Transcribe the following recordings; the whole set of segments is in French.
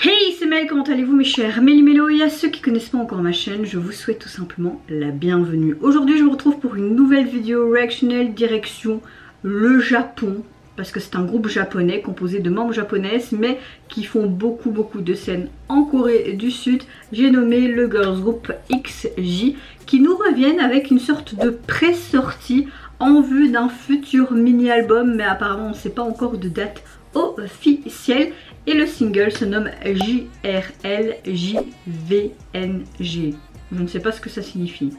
Hey, c'est Mel, comment allez-vous mes chers Méli-Mélo? Et à ceux qui connaissent pas encore ma chaîne, je vous souhaite tout simplement la bienvenue. Aujourd'hui je vous retrouve pour une nouvelle vidéo réactionnelle direction le Japon. Parce que c'est un groupe japonais composé de membres japonaises mais qui font beaucoup de scènes en Corée du Sud. J'ai nommé le girls group XJ qui nous reviennent avec une sorte de pré-sortie en vue d'un futur mini-album, mais apparemment on ne sait pas encore de date officielle. Et le single se nomme JRLJVNG. Je ne sais pas ce que ça signifie.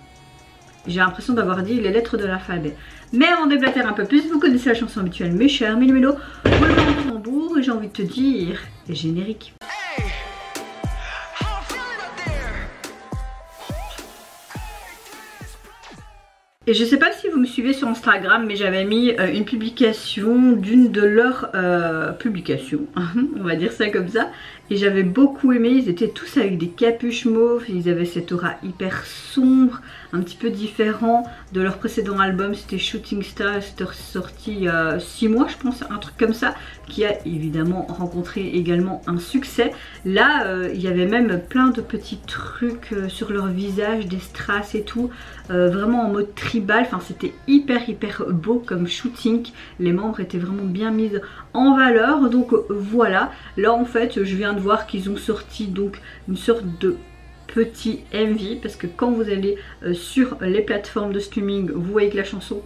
J'ai l'impression d'avoir dit les lettres de l'alphabet. Mais avant de déblatère un peu plus, vous connaissez la chanson habituelle, mes chers Méli-Mélo. Roulement de tambour et j'ai envie de te dire générique. Et je sais pas si vous me suivez sur Instagram, mais j'avais mis une publication d'une de leurs publications, on va dire ça comme ça. Et j'avais beaucoup aimé, ils étaient tous avec des capuches mauves, ils avaient cette aura hyper sombre, un petit peu différent de leur précédent album, c'était Shooting Star, c'était sorti il y a 6 mois je pense, un truc comme ça, qui a évidemment rencontré également un succès. Là, il y avait même plein de petits trucs sur leur visage, des strass et tout, vraiment en mode tribal, enfin c'était hyper beau comme shooting, les membres étaient vraiment bien mis en valeur, donc voilà. Là en fait je viens de voir qu'ils ont sorti donc une sorte de petit MV, parce que quand vous allez sur les plateformes de streaming, vous voyez que la chanson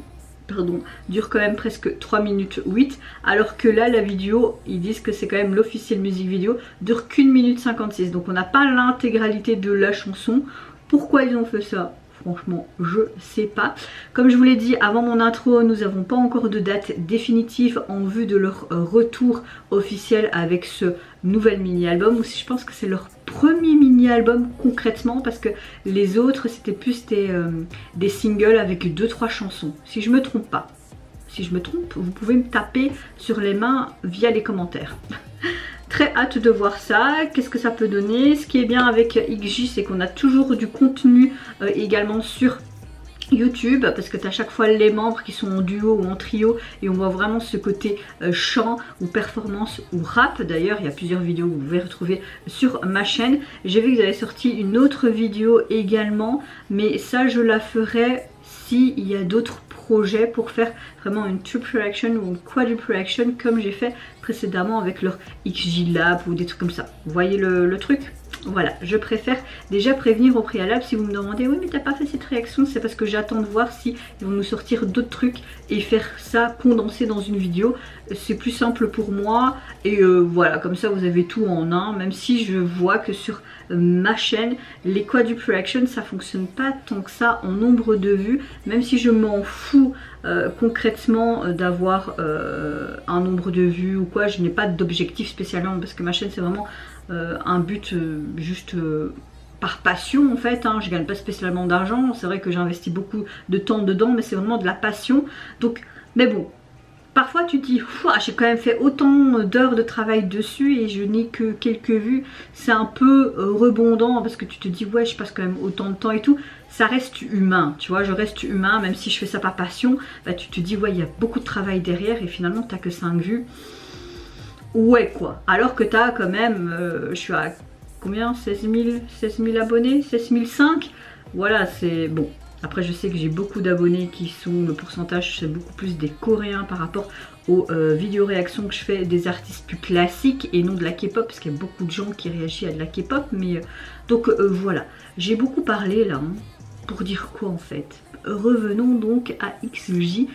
dure quand même presque 3 minutes 8, alors que là la vidéo, ils disent que c'est quand même l'officiel music vidéo, dure qu'1 minute 56, donc on n'a pas l'intégralité de la chanson. Pourquoi ils ont fait ça? Franchement, je sais pas. Comme je vous l'ai dit avant mon intro, nous n'avons pas encore de date définitive en vue de leur retour officiel avec ce nouvel mini-album. Aussi, je pense que c'est leur premier mini-album concrètement, parce que les autres c'était plus des singles avec 2-3 chansons, si je me trompe pas. Si je me trompe, vous pouvez me taper sur les mains via les commentaires. Très hâte de voir ça, qu'est-ce que ça peut donner. Ce qui est bien avec XJ, c'est qu'on a toujours du contenu également sur YouTube, parce que tu as à chaque fois les membres qui sont en duo ou en trio et on voit vraiment ce côté chant ou performance ou rap. D'ailleurs il y a plusieurs vidéos que vous pouvez retrouver sur ma chaîne. J'ai vu qu'ils avaient sorti une autre vidéo également, mais ça je la ferai s'il y a d'autres projets pour faire vraiment une triple reaction ou une quadruple reaction comme j'ai fait précédemment avec leur XJ Lab ou des trucs comme ça. Vous voyez le truc? Voilà, je préfère déjà prévenir au préalable. Si vous me demandez oui mais t'as pas fait cette réaction, c'est parce que j'attends de voir si ils vont nous sortir d'autres trucs et faire ça condensé dans une vidéo. C'est plus simple pour moi et voilà, comme ça vous avez tout en un, même si je vois que sur ma chaîne les quadruple reaction ça fonctionne pas tant que ça en nombre de vues, même si je m'en fous concrètement d'avoir un nombre de vues ou quoi. Je n'ai pas d'objectif spécialement parce que ma chaîne c'est vraiment un but juste par passion en fait, hein. Je gagne pas spécialement d'argent, c'est vrai que j'investis beaucoup de temps dedans, mais c'est vraiment de la passion. Donc, mais bon, parfois tu te dis, j'ai quand même fait autant d'heures de travail dessus et je n'ai que quelques vues. C'est un peu rebondant parce que tu te dis, ouais, je passe quand même autant de temps et tout. Ça reste humain, tu vois, je reste humain, même si je fais ça par passion. Bah, tu te dis, ouais, il y a beaucoup de travail derrière et finalement, t'as que 5 vues. Ouais, quoi. Alors que t'as quand même, je suis à combien, 16 000 abonnés, 16 500. Voilà, c'est bon. Après je sais que j'ai beaucoup d'abonnés qui sont, le pourcentage c'est beaucoup plus des Coréens par rapport aux vidéos réactions que je fais des artistes plus classiques et non de la K-pop, parce qu'il y a beaucoup de gens qui réagissent à de la K-pop. Mais donc voilà, j'ai beaucoup parlé là, hein, pour dire quoi en fait. Revenons donc à XJ.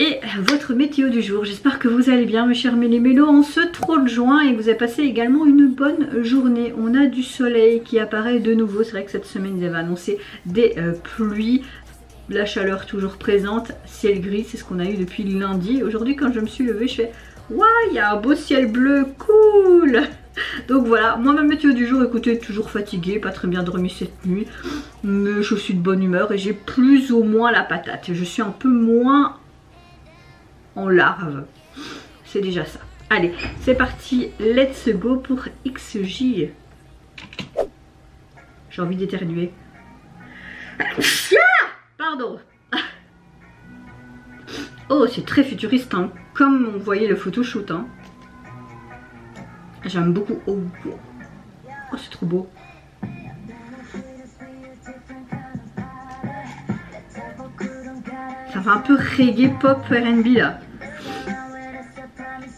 Et votre météo du jour, j'espère que vous allez bien mes chers Méli-Mélo en ce 30 juin et que vous avez passé également une bonne journée. On a du soleil qui apparaît de nouveau, c'est vrai que cette semaine ils avaient annoncé des pluies, la chaleur toujours présente, ciel gris, c'est ce qu'on a eu depuis lundi. Aujourd'hui quand je me suis levée je fais waouh, il y a un beau ciel bleu, cool. Donc voilà, moi ma météo du jour, écoutez, toujours fatiguée, pas très bien dormi cette nuit, mais je suis de bonne humeur et j'ai plus ou moins la patate. Je suis un peu moins en larve, c'est déjà ça. Allez, c'est parti, let's go pour XJ. J'ai envie d'éternuer. Pardon. Oh, c'est très futuriste, hein, comme on voyait le photoshoot. Hein. J'aime beaucoup. Oh, oh c'est trop beau. Ça fait un peu reggae pop R&B là.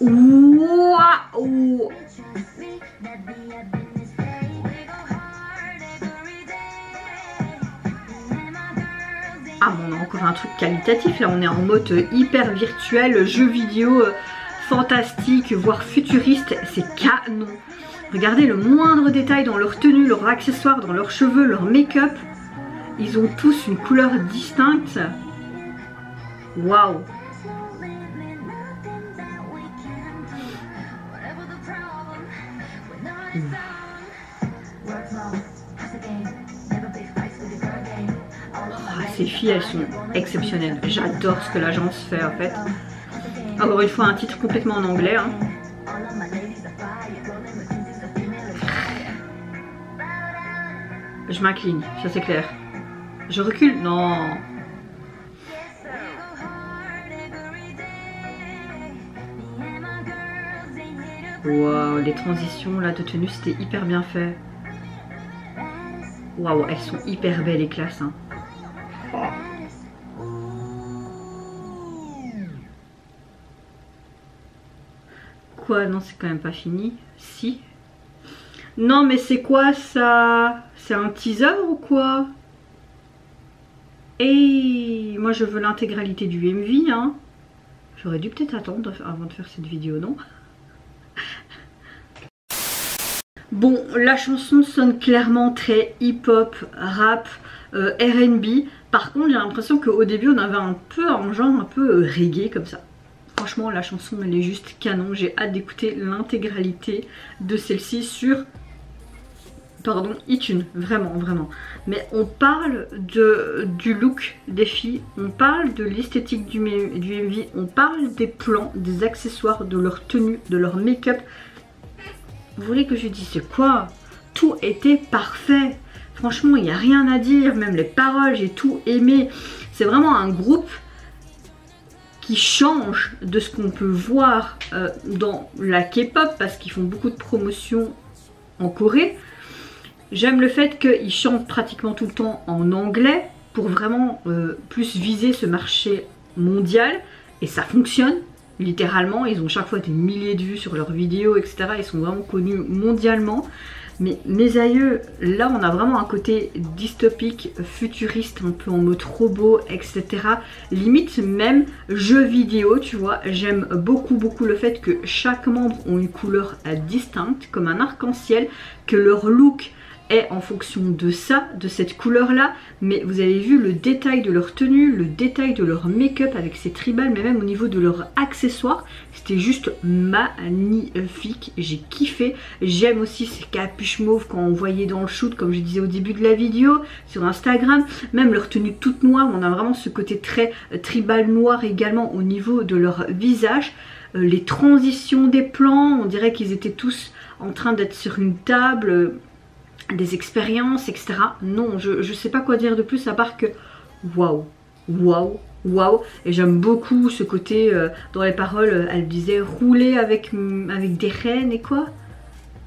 Waouh. Ah bon, on a encore un truc qualitatif là, on est en mode hyper virtuel, jeu vidéo fantastique, voire futuriste, c'est canon. Regardez le moindre détail dans leur tenue, leurs accessoires, dans leurs cheveux, leur make-up. Ils ont tous une couleur distincte. Waouh. Ces filles, elles sont exceptionnelles. J'adore ce que l'agence fait en fait. Encore une fois, un titre complètement en anglais. Hein. Je m'incline, ça c'est clair. Je recule? Non. Waouh, les transitions là de tenue, c'était hyper bien fait. Waouh, elles sont hyper belles les classes. Hein. Quoi? Non, c'est quand même pas fini. Si. Non, mais c'est quoi ça? C'est un teaser ou quoi? Et moi, je veux l'intégralité du MV. Hein. J'aurais dû peut-être attendre avant de faire cette vidéo, non? Bon, la chanson sonne clairement très hip-hop, rap, R&B. Par contre, j'ai l'impression qu'au début, on avait un peu un genre un peu reggae comme ça. Franchement, la chanson, elle est juste canon. J'ai hâte d'écouter l'intégralité de celle-ci sur... Pardon, iTunes, vraiment, vraiment. Mais on parle du look des filles, on parle de l'esthétique du MV, on parle des plans, des accessoires, de leur tenue, de leur make-up. Vous voulez que je dise quoi? Tout était parfait. Franchement, il n'y a rien à dire, même les paroles, j'ai tout aimé. C'est vraiment un groupe qui change de ce qu'on peut voir dans la K-pop parce qu'ils font beaucoup de promotions en Corée. J'aime le fait qu'ils chantent pratiquement tout le temps en anglais pour vraiment plus viser ce marché mondial et ça fonctionne littéralement. Ils ont chaque fois des milliers de vues sur leurs vidéos, etc. Ils sont vraiment connus mondialement. Mais mes aïeux, là on a vraiment un côté dystopique, futuriste, un peu en mode robot, etc. Limite même jeu vidéo, tu vois. J'aime beaucoup le fait que chaque membre ont une couleur distincte, comme un arc-en-ciel, que leur look est en fonction de ça, de cette couleur là. Mais vous avez vu le détail de leur tenue, le détail de leur make-up avec ces tribales, mais même au niveau de leurs accessoires, c'était juste magnifique. J'ai kiffé. J'aime aussi ces capuches mauves quand on voyait dans le shoot, comme je disais au début de la vidéo sur Instagram. Même leur tenue toute noire, on a vraiment ce côté très tribal noir également au niveau de leur visage. Les transitions des plans, on dirait qu'ils étaient tous en train d'être sur une table, des expériences, etc. Non, je sais pas quoi dire de plus à part que waouh, waouh, waouh. Et j'aime beaucoup ce côté, dans les paroles, elle disait rouler avec des reines et quoi.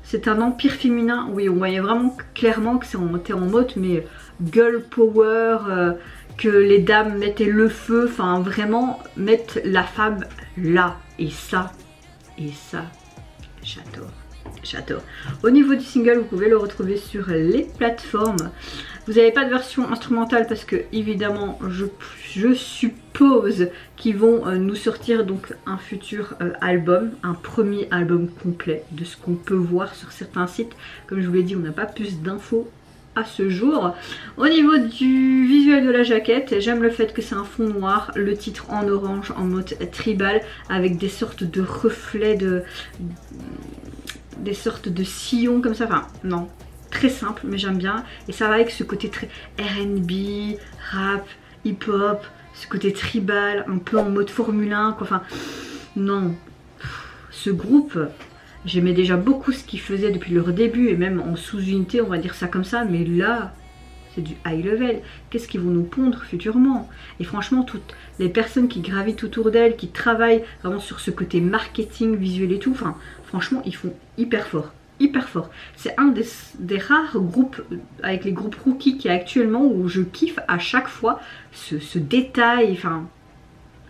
C'est un empire féminin. Oui, on voyait vraiment clairement que c'était en mode, mais girl power, que les dames mettaient le feu, enfin vraiment mettre la femme là. Et ça, j'adore. J'adore. Au niveau du single, vous pouvez le retrouver sur les plateformes. Vous n'avez pas de version instrumentale parce que évidemment je suppose qu'ils vont nous sortir donc un futur album, un premier album complet de ce qu'on peut voir sur certains sites. Comme je vous l'ai dit, on n'a pas plus d'infos à ce jour. Au niveau du visuel de la jaquette, j'aime le fait que c'est un fond noir, le titre en orange en mode tribal avec des sortes de reflets des sortes de sillons comme ça, enfin non, très simple mais j'aime bien. Et ça va avec ce côté très R&B, rap, hip-hop, ce côté tribal, un peu en mode Formule 1 quoi. Enfin non, ce groupe, j'aimais déjà beaucoup ce qu'ils faisaient depuis leur début et même en sous-unité on va dire ça comme ça, mais là c'est du high level. Qu'est-ce qu'ils vont nous pondre futurement? Et franchement, toutes les personnes qui gravitent autour d'elles, qui travaillent vraiment sur ce côté marketing, visuel et tout, enfin, franchement, ils font hyper fort. Hyper fort. C'est un des rares groupes avec les groupes rookies qui est actuellement où je kiffe à chaque fois ce détail. Enfin,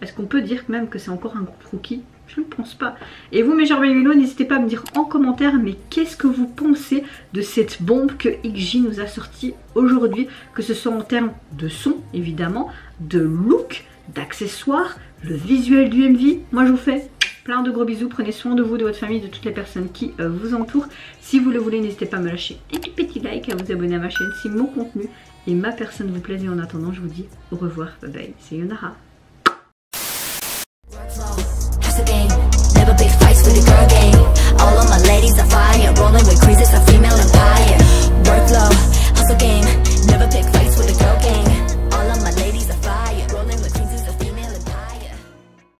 est-ce qu'on peut dire même que c'est encore un groupe rookie? Je ne pense pas. Et vous mes merveilleux mélos, n'hésitez pas à me dire en commentaire mais qu'est-ce que vous pensez de cette bombe que XJ nous a sortie aujourd'hui, que ce soit en termes de son évidemment, de look, d'accessoires, le visuel du MV. Moi je vous fais plein de gros bisous, prenez soin de vous, de votre famille, de toutes les personnes qui vous entourent. Si vous le voulez, n'hésitez pas à me lâcher un petit like, à vous abonner à ma chaîne si mon contenu et ma personne vous plaisent. Et en attendant, je vous dis au revoir, bye bye, c'est Yonara.